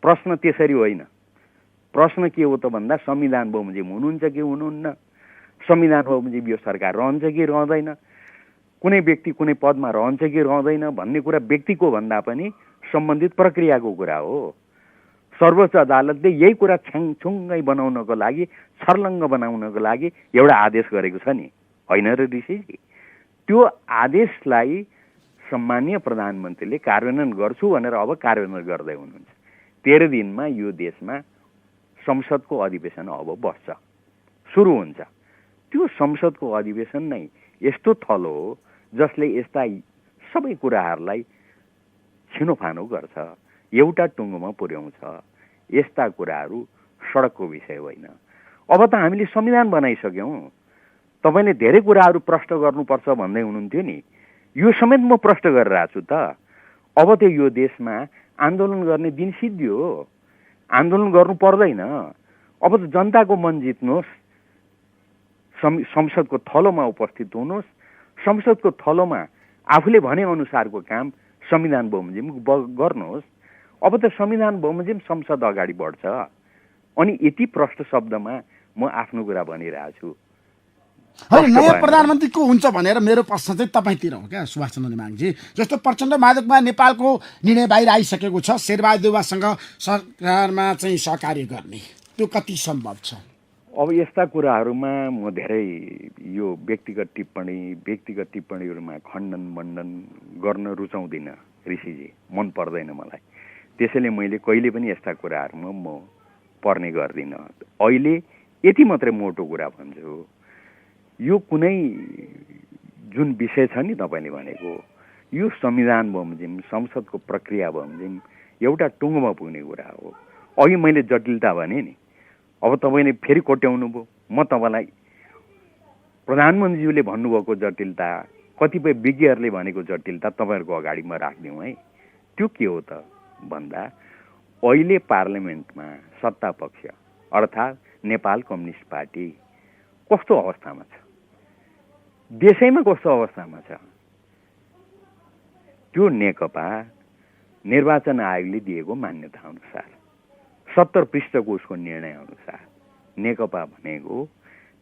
प्रश्न त्यसरी होइन। प्रश्न के हो त भन्दा संविधान बमोजिम हुनुहुन्छ कि हुनुहुन्न, संविधान बमोजिम यो सरकार रहन्छ कि रहँदैन, कुनै व्यक्ति कुनै पदमा रहन्छ कि रहँदैन भन्ने कुरा व्यक्तिको भन्दा पनि सम्बन्धित प्रक्रियाको कुरा हो। सर्वोच्च अदालतले यही कुरा छ्याङछुङ्गै बनाउनको लागि, छर्लङ्ग बनाउनको लागि एउटा आदेश गरेको छ नि, होइन र ऋषिजी? त्यो आदेशलाई सम्मानीय प्रधानमन्त्रीले कार्यान्वयन गर्छु भनेर अब कार्यान्वयन गर्दै हुनुहुन्छ। 13 दिनमा यो देशमा संसदको अधिवेशन अब बस्छ, सुरु हुन्छ। त्यो संसदको अधिवेशन नै यस्तो थलो हो जसले यस्ता सबै कुराहरूलाई छिनोफानो गर्छ, एउटा टुङ्गोमा पुर्याउँछ। यस्ता कुराहरू सडकको विषय होइन। अब त हामीले संविधान बनाइसक्यौँ। तपाईँले धेरै कुराहरू प्रष्ट गर्नुपर्छ भन्दै हुनुहुन्थ्यो नि, यो समेत म प्रष्ट गरिरहेको छु त। अब त यो देशमा आन्दोलन गर्ने दिन सिद्धियो, आन्दोलन गर्नु पर्दैन। अब त जनताको मन जित्नुहोस्, संसदको थलोमा उपस्थित हुनुहोस्, संसदको थलोमा आफूले भने अनुसारको काम संविधान बमोजिम गर्नुहोस्। अब त संविधान बमोजिम संसद अगाडि बढ्छ। अनि यति प्रष्ट शब्दमा म आफ्नो कुरा भनिरहेको छु। नयाँ प्रधानमन्त्री को हुन्छ भनेर मेरो प्रश्न चाहिँ तपाईँतिर हो क्या सुभाष चन्द्र नेमाङजी। जस्तो प्रचण्ड माधवमा नेपालको निर्णय बाहिर आइसकेको छ, शेरबहादुर देउवासँग सरकारमा चाहिँ सहकार्य गर्ने, त्यो कति सम्भव छ? अब यस्ता कुराहरूमा म धेरै यो व्यक्तिगत टिप्पणीहरूमा खण्डन मण्डन गर्न रुचाउँदिनँ ऋषिजी, मन पर्दैन मलाई। त्यसैले मैले कहिले पनि यस्ता कुराहरूमा म पर्ने गर्दिनँ। अहिले यति मात्रै मोटो कुरा भन्छु, यो कुनै जुन विषय छ नि तपाईँले भनेको, यो संविधान बमोजिम संसदको प्रक्रिया बमोजिम एउटा टुङ्गोमा पुग्ने कुरा हो। अघि मैले जटिलता भने नि, अब तपाईँले फेरि कोट्याउनु भयो। म तपाईँलाई प्रधानमन्त्रीज्यूले भन्नुभएको जटिलता, कतिपय विज्ञहरूले भनेको जटिलता तपाईँहरूको अगाडि म राखिदिउँ है। त्यो के हो त भन्दा, अहिले पार्लियामेन्टमा सत्ता पक्ष अर्थात् नेपाल कम्युनिस्ट पार्टी कस्तो अवस्थामा छ, देशैमा कस्तो अवस्थामा छ? त्यो नेकपा निर्वाचन आयोगले दिएको मान्यता अनुसार 70 पृष्ठको उसको निर्णय अनुसार नेकपा भनेको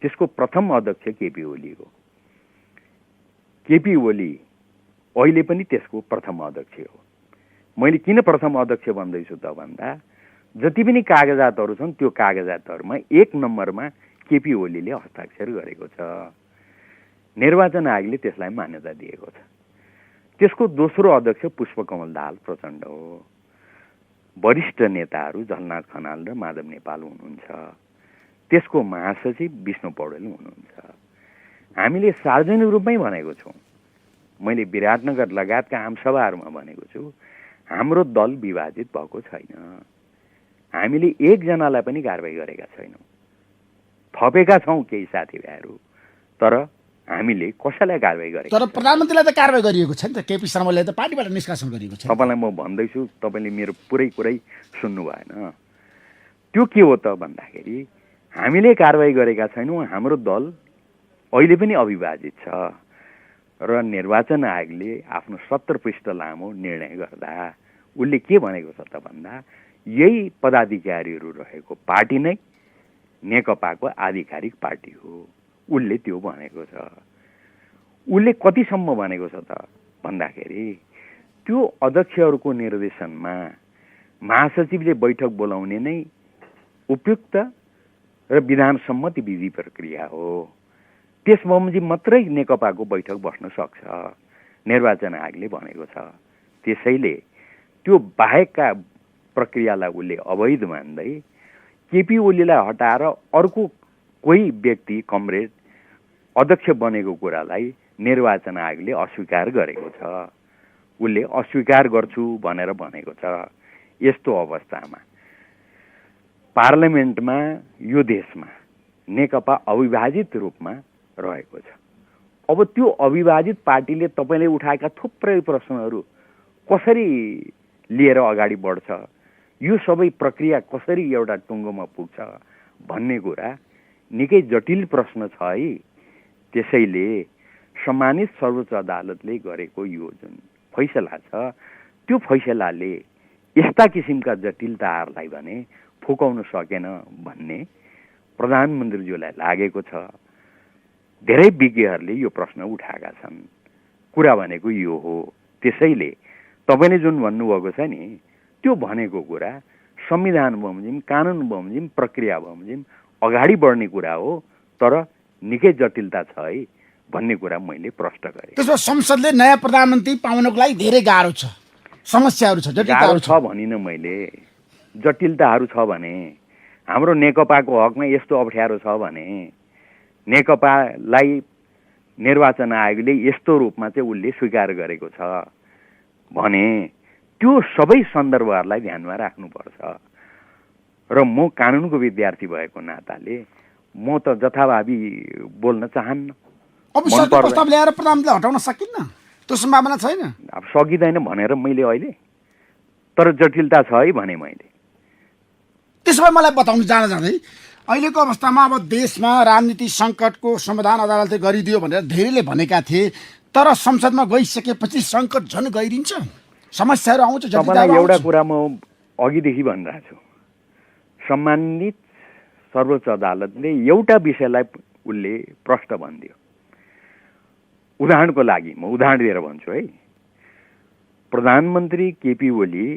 त्यसको प्रथम अध्यक्ष केपी ओली हो। केपी ओली अहिले पनि त्यसको प्रथम अध्यक्ष हो। मैले किन प्रथम अध्यक्ष भन्दैछु त भन्दा, जति पनि कागजातहरू छन् त्यो कागजातहरूमा 1 नम्बरमा केपी ओलीले हस्ताक्षर गरेको छ। निर्वाचन आयोगले त्यसलाई मान्यता दिएको छ। त्यसको दोस्रो अध्यक्ष पुष्पकमल दाहाल प्रचण्ड हो। वरिष्ठ नेताहरू झलनाथ खनाल र माधव नेपाल हुनुहुन्छ। त्यसको महासचिव विष्णु पौडेल हुनुहुन्छ। हामीले सार्वजनिक रूपमै भनेको छौँ, मैले विराटनगर लगायतका आमसभाहरूमा भनेको छु, हाम्रो दल विभाजित भएको छैन। हामीले एकजनालाई पनि कारबाही गरेका छैनौँ। थपेका छौँ केही साथीभाइहरू, तर हामीले कसैलाई कारबाही गरेको? तर प्रधानमन्त्रीलाई त कारबाही गरिएको छ नि त, केपी शर्माले त पार्टीबाट निष्कासन गरिएको छ। तपाईँलाई म भन्दैछु, तपाईँले मेरो पुरै कुरै सुन्नु भएन। त्यो के हो त भन्दाखेरि, हामीले कारबाही गरेका छैनौँ। हाम्रो दल अहिले पनि अविभाजित छ र निर्वाचन आयोगले आफ्नो 70 पृष्ठ लामो निर्णय गर्दा उसले के भनेको छ त भन्दा, यही पदाधिकारीहरू रहेको पार्टी नै नेकपाको आधिकारिक पार्टी हो। उसले त्यो भनेको छ। उसले कतिसम्म भनेको छ त भन्दाखेरि, त्यो अध्यक्षहरूको निर्देशनमा महासचिवले बैठक बोलाउने नै उपयुक्त र विधान सम्मति विधि प्रक्रिया हो। त्यस बमोजिम मात्रै नेकपाको बैठक बस्न सक्छ, निर्वाचन आयोगले भनेको छ। त्यसैले त्यो बाहेकका प्रक्रियालाई उसले अवैध मान्दै केपी ओलीलाई हटाएर अर्को कोही व्यक्ति कमरेड अध्यक्ष बनेको कुरालाई निर्वाचन आयोगले अस्वीकार गरेको छ। उसले अस्वीकार गर्छु भनेर भनेको छ। यस्तो अवस्थामा पार्लियामेन्टमा यो देशमा नेकपा अविभाजित रूपमा रहेको छ। अब त्यो अविभाजित पार्टीले तपाईँले उठाएका थुप्रै प्रश्नहरू कसरी लिएर अगाडि बढ्छ, यो सबै प्रक्रिया कसरी एउटा टुङ्गोमा पुग्छ भन्ने कुरा निकै जटिल प्रश्न छ है। त्यसैले सम्मानित सर्वोच्च अदालतले गरेको यो जुन फैसला छ त्यो फैसलाले यस्ता किसिमका जटिलताहरूलाई भने फुकाउन सकेन भन्ने प्रधानमन्त्रीज्यूलाई लागेको छ। धेरै विज्ञहरूले यो प्रश्न उठाएका छन्। कुरा भनेको यो हो। त्यसैले तपाईँले जुन भन्नुभएको छ नि त्यो भनेको कुरा संविधान बमोजिम, कानुन बमोजिम, प्रक्रिया बमोजिम अगाडि बढ्ने कुरा हो, तर निकै जटिलता छ है भन्ने कुरा मैले प्रश्न गरेँ। त्यसो संसदले नयाँ प्रधानमन्त्री पाउनको लागि धेरै गाह्रो छ, समस्याहरू छ, जटिलताहरू छ भनिनँ मैले। जटिलताहरू छ भने हाम्रो नेकपाको हकमा यस्तो अप्ठ्यारो छ भने नेकपालाई निर्वाचन आयोगले यस्तो रूपमा चाहिँ उसले स्वीकार गरेको छ भने त्यो सबै सन्दर्भहरूलाई ध्यानमा राख्नुपर्छ। र म कानुनको विद्यार्थी भएको नाताले म त जथाभावी बोल्न चाहन्न। प्रस्ताव ल्याएर प्रधानमन्त्रीलाई हटाउन सकिन्न, त्यो सम्भावना छैन। अब सकिँदैन भनेर मैले अहिले, तर जटिलता छ है भने मैले। त्यसो भए मलाई बताउनु जाँदै अहिलेको अवस्थामा अब देशमा राजनीतिक सङ्कटको समाधान अदालतले गरिदियो भनेर धेरैले भनेका थिए, तर संसदमा गइसकेपछि सङ्कट झन् गइरिन्छ, समस्याहरू आउँछ। तपाईँलाई एउटा कुरा म अघिदेखि भनिरहेको छु, सम्मानित सर्वोच्च अदालतले एउटा विषयलाई उसले प्रश्न भनिदियो। उदाहरणको लागि म उदाहरण दिएर भन्छु है। प्रधानमन्त्री केपी ओली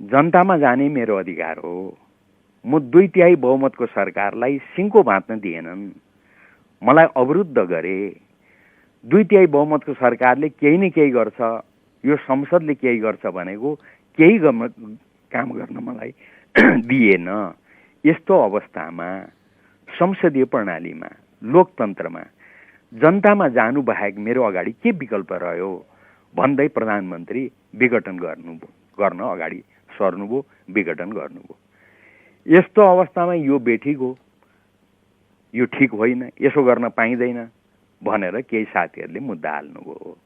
जनतामा जाने मेरो अधिकार हो, म 2/3 बहुमतको सरकारलाई सिङ्को भाँच्न दिएनन्, मलाई अवरुद्ध गरे। 2/3 बहुमतको सरकारले केही न केही गर्छ, यो संसदले केही गर्छ भनेको केही काम गर्न मलाई दिएन। यस्तो अवस्थामा संसदीय प्रणालीमा, लोकतन्त्रमा जनतामा जानु बाहेक मेरो अगाडि के विकल्प रह्यो भन्दै प्रधानमन्त्री विघटन गर्न अगाडि सर्नुभयो, विघटन गर्नुभयो। यस्तो अवस्थामा यो बेठिक हो, यो ठिक होइन, यसो गर्न पाइँदैन भनेर केही साथीहरूले मुद्दा हाल्नुभयो।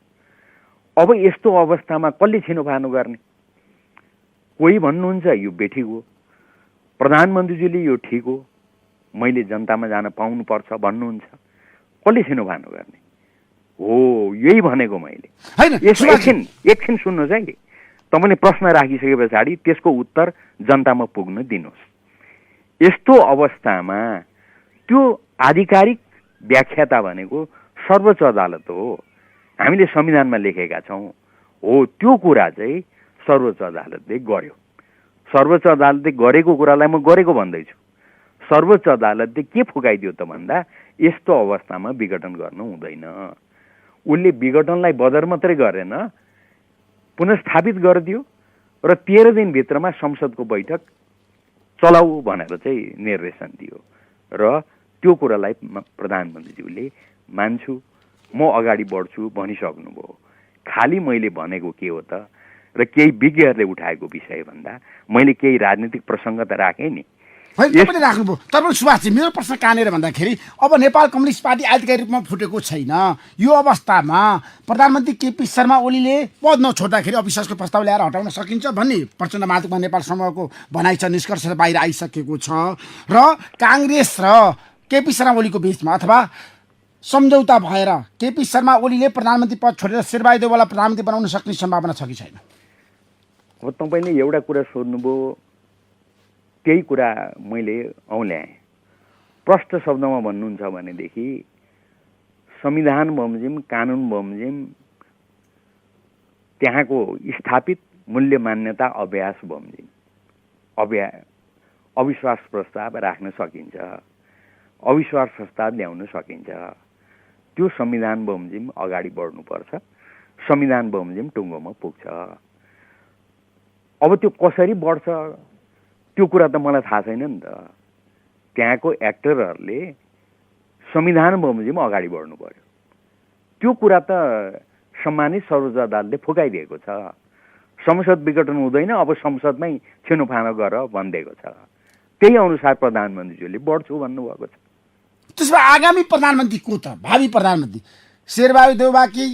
अब यस्तो अवस्थामा कसले छिनोफानो गर्ने? कोही भन्नुहुन्छ यो बेठिक हो, प्रधानमन्त्रीजीले यो ठिक हो, मैले जनतामा जान पाउनुपर्छ भन्नुहुन्छ। कसले छिनोफानो गर्ने हो? यही भनेको मैले। एकछिन सुन्नुहोस् है, तपाईँले प्रश्न राखिसके पछाडि त्यसको उत्तर जनतामा पुग्न दिनुहोस्। यस्तो अवस्थामा त्यो आधिकारिक व्याख्याता भनेको सर्वोच्च अदालत हो, हामीले संविधानमा लेखेका छौँ। हो, त्यो कुरा चाहिँ सर्वोच्च अदालतले गर्यो। सर्वोच्च अदालतले गरेको कुरालाई म गरेको भन्दैछु। सर्वोच्च अदालतले के फुकाइदियो त भन्दा यस्तो अवस्थामा विघटन गर्नु हुँदैन। उसले विघटनलाई बदर मात्रै गरेन, पुनर्स्थापित गरिदियो र 13 दिनभित्रमा संसदको बैठक चलाऊ भनेर चाहिँ निर्देशन दियो। र त्यो कुरालाई प्रधानमन्त्रीज्यूले मान्छु, म अगाडि बढ्छु भनिसक्नुभयो। खालि मैले भनेको के हो त, र केही विज्ञहरूले उठाएको विषय भन्दा मैले केही राजनीतिक प्रसङ्ग त राखेँ नि। राख्नुभयो। तर पनि सुभाषजी, मेरो प्रश्न कहाँनिर भन्दाखेरि अब नेपाल कम्युनिस्ट पार्टी आधिकारिक रूपमा फुटेको छैन। यो अवस्थामा प्रधानमन्त्री केपी शर्मा ओलीले पद नछोड्दाखेरि अविश्वासको प्रस्ताव ल्याएर हटाउन सकिन्छ भन्ने प्रचण्ड मातुकमा नेपाल समूहको भनाइ छ, निष्कर्ष बाहिर आइसकेको छ। र काङ्ग्रेस र केपी शर्मा ओलीको बिचमा अथवा सम्झौता भएर केपी शर्मा ओलीले प्रधानमन्त्री पद छोडेर शेरबहादुर देउवालाई प्रधानमन्त्री बनाउन सक्ने सम्भावना छ कि छैन? अब तपाईँले एउटा कुरा सोध्नुभयो, त्यही कुरा मैले औल्याएँ। प्रष्ट शब्दमा भन्नुहुन्छ भनेदेखि संविधान बमोजिम, कानुन बमोजिम, त्यहाँको स्थापित मूल्य मान्यता अभ्यास बमोजिम अविश्वास प्रस्ताव राख्न सकिन्छ, अविश्वास प्रस्ताव ल्याउन सकिन्छ। त्यो संविधान बमोजिम अगाडि बढ्नुपर्छ, संविधान बमोजिम टुङ्गोमा पुग्छ। अब त्यो कसरी बढ्छ त्यो कुरा त मलाई थाहा छैन नि त। त्यहाँको एक्टरहरूले संविधान बमोजिम अगाडि बढ्नु पर्यो। त्यो कुरा त सम्मानित सर्वोच्च अदालतले फुकाइदिएको छ। संसद विघटन हुँदैन, अब संसदमै छिनोफानो गर भनिदिएको छ। त्यही अनुसार प्रधानमन्त्रीज्यूले बढ्छु भन्नुभएको छ। त्यसो भए आगामी प्रधानमन्त्री को त? भावी प्रधानमन्त्री शेरबहादुर देउबा कि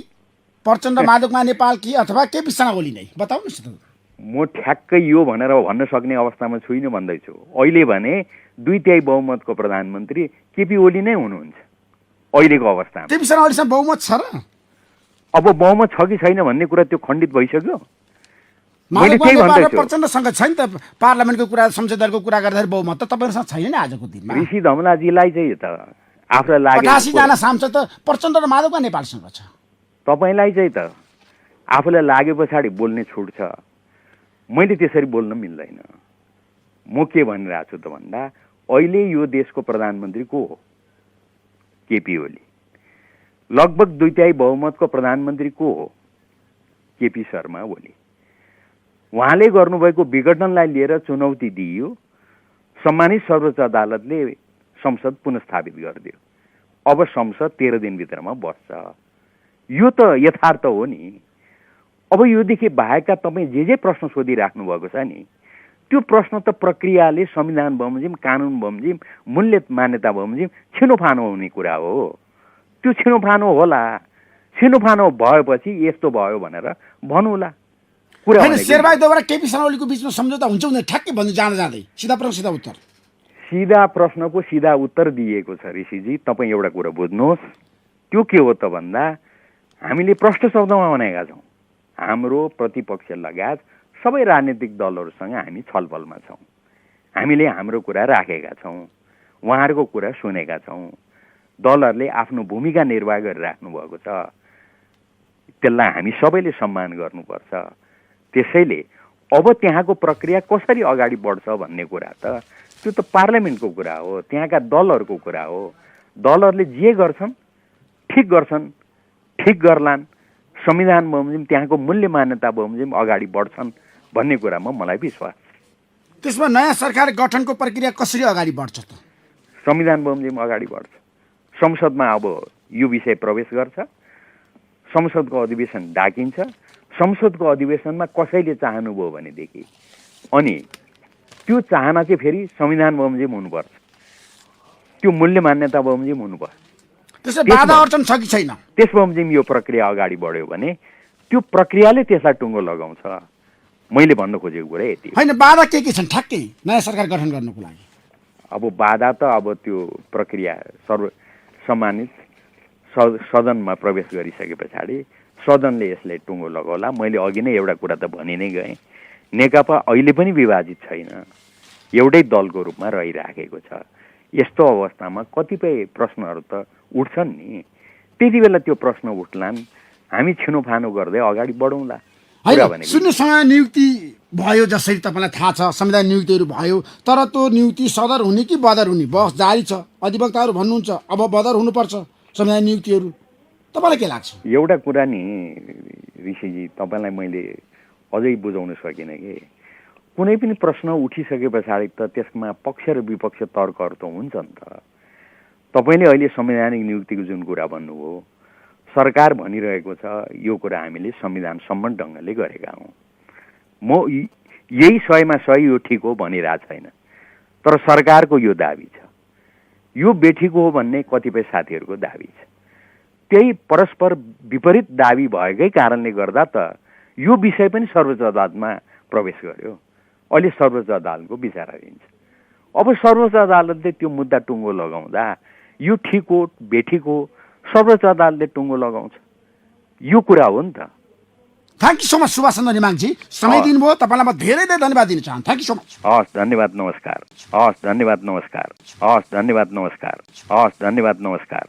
प्रचण्ड माधवकुमार नेपाल कि अथवा केपी शर्मा ओली नै? बताउनुहोस् त। म ठ्याक्कै यो भनेर भन्न सक्ने अवस्थामा छुइनँ भन्दैछु। अहिले भने 2/3 बहुमतको प्रधानमन्त्री केपी ओली नै हुनुहुन्छ अहिलेको अवस्थामा। केपी शर्मा ओलीसँग बहुमत छ र? अब बहुमत छ कि छैन भन्ने कुरा त्यो खण्डित भइसक्यो। मैले माधवकुमार त्यही नेपाल र भन्दैछु। प्रचण्डसँग छैन त पार्लियामेन्टको कुरा, संसद दलको कुरा गर्दाखेरि बहुमत त तपाईँहरूसँग छैन नि आजको दिनमा। ऋषि धमलाजीलाई चाहिँ त आफूलाई लागेको 88 जना सांसद त प्रचण्ड र माधवकुमार नेपालसँग छ। तपाईँलाई चाहिँ त आफूलाई लागे पछाडि बोल्ने छुट छ। मैले त्यसरी बोल्न मिल्दैन। म के भनिरहेको छु त भन्दा अहिले यो देशको प्रधानमन्त्री को हो? केपी ओली। लगभग 2/3 बहुमतको प्रधानमन्त्री को हो? केपी शर्मा ओली। उहाँले गर्नुभएको विघटनलाई लिएर चुनौती दिइयो। सम्मानित सर्वोच्च अदालतले संसद पुनस्थापित गरिदियो। अब संसद 13 दिनभित्रमा बस्छ। यो त यथार्थ हो नि। अब योदेखि बाहेकका तपाईँ जे प्रश्न सोधिराख्नु भएको छ नि, त्यो प्रश्न त प्रक्रियाले संविधान बमोजिम, कानुन बमोजिम, मूल्य मान्यता बमोजिम छिनोफानो हुने कुरा हो। त्यो छिनोफानो होला। छिनोफानो भएपछि यस्तो भयो भनेर भन्नुला। कुरा होइन, शेरबहादुर देउबा र केपी शर्मा ओलीको बिचमा सम्झौता हुन्छ हुँदैन? ठ्याक्कै भन्नु जाँदै सिधा प्रश्न सिधा उत्तर। सिधा प्रश्नको सिधा उत्तर दिएको छ ऋषिजी। तपाईँ एउटा कुरा बुझ्नुहोस्, त्यो के हो त भन्दा हामीले प्रष्ट शब्दमा भनेका छौँ। हाम्रो प्रतिपक्ष लगायत सबै राजनीतिक दलहरूसँग हामी छलफलमा छौँ। हामीले हाम्रो कुरा राखेका छौँ, उहाँहरूको कुरा सुनेका छौँ। दलहरूले आफ्नो भूमिका निर्वाह गरिराख्नु भएको छ। त्यसलाई हामी सबैले सम्मान गर्नुपर्छ। त्यसैले अब त्यहाँको प्रक्रिया कसरी अगाडि बढ्छ भन्ने कुरा त त्यो त पार्लियामेन्टको कुरा हो, त्यहाँका दलहरूको कुरा हो। दलहरूले जे गर्छन् ठिक गर्छन्, ठिक गर्लान्। संविधान बमोजिम, त्यहाँको मूल्य मान्यता बमोजिम अगाडि बढ्छन् भन्ने कुरामा मलाई विश्वास छ। त्यसमा नयाँ सरकार गठनको प्रक्रिया कसरी अगाडि बढ्छ त? संविधान बमोजिम अगाडि बढ्छ। संसदमा अब यो विषय प्रवेश गर्छ। संसदको अधिवेशन डाकिन्छ। संसदको अधिवेशनमा कसैले चाहनुभयो भनेदेखि अनि त्यो चाहना चाहिँ फेरि संविधान बमोजिम हुनुपर्छ, त्यो मूल्य मान्यता बमोजिम हुनुपर्छ। त्यसै बाधा अडचन छ कि छैन? त्यस बमोजिम यो प्रक्रिया अगाडि बढ्यो भने त्यो प्रक्रियाले त्यसलाई टुङ्गो लगाउँछ। मैले भन्न खोजेको कुरा यति। होइन, बाधा के छन् ठ्याक्कै नयाँ सरकार गठन गर्नको लागि? अब बाधा त अब त्यो प्रक्रिया सम्मानित सदनमा प्रवेश गरिसके पछाडि सदनले यसलाई टुङ्गो लगाउला। मैले अघि नै एउटा कुरा त भनि नै गएँ, नेकपा अहिले पनि विभाजित छैन, एउटै दलको रूपमा रहिराखेको छ। यस्तो अवस्थामा कतिपय प्रश्नहरू त उठ्छन् नि, त्यति बेला त्यो प्रश्न उठ्लान्, हामी छिनोफानो गर्दै अगाडि बढौँला। होइन, शून्यसँग नियुक्ति भयो जसरी तपाईँलाई थाहा छ, संविधान नियुक्तिहरू भयो, तर त्यो नियुक्ति सदर हुने कि बदर हुने बहस जारी छ। अधिवक्ताहरू भन्नुहुन्छ अब बदर हुनुपर्छ संविधान नियुक्तिहरू। तपाईँलाई के लाग्छ? एउटा कुरा नि ऋषिजी, तपाईँलाई मैले अझै बुझाउन सकिनँ कि कुनै पनि प्रश्न उठिसके पछाडि त त्यसमा पक्ष र विपक्ष तर्कहरू त हुन्छ नि त। तपाईँले अहिले संवैधानिक नियुक्तिको जुन कुरा भन्नुभयो, सरकार भनिरहेको छ यो कुरा हामीले संविधान सम्मत ढङ्गले गरेका हौँ। म यही 100मा 100 यो ठिक हो भनिरहेको छैन, तर सरकारको यो दाबी छ। यो बेठिक हो भन्ने कतिपय साथीहरूको दाबी छ। त्यही परस्पर विपरीत दाबी भएकै कारणले गर्दा त यो विषय पनि सर्वोच्च अदालतमा प्रवेश गर्यो। अहिले सर्वोच्च अदालतको विचाराधीन छ। अब सर्वोच्च अदालतले त्यो मुद्दा टुङ्गो लगाउँदा यो ठिक हो बेठिक हो सर्वोच्च अदालतले टुङ्गो लगाउँछ। यो कुरा हो नि त। Thank you so much Subhash Chandra नेमाङजी, समय दिनुभयो। तपाईँलाई म धेरै धेरै धन्यवाद दिन चाहन्छु। Thank you so much. हस्, धन्यवाद, नमस्कार। हस्, धन्यवाद, नमस्कार। हस्, धन्यवाद, नमस्कार। हस्, धन्यवाद, नमस्कार।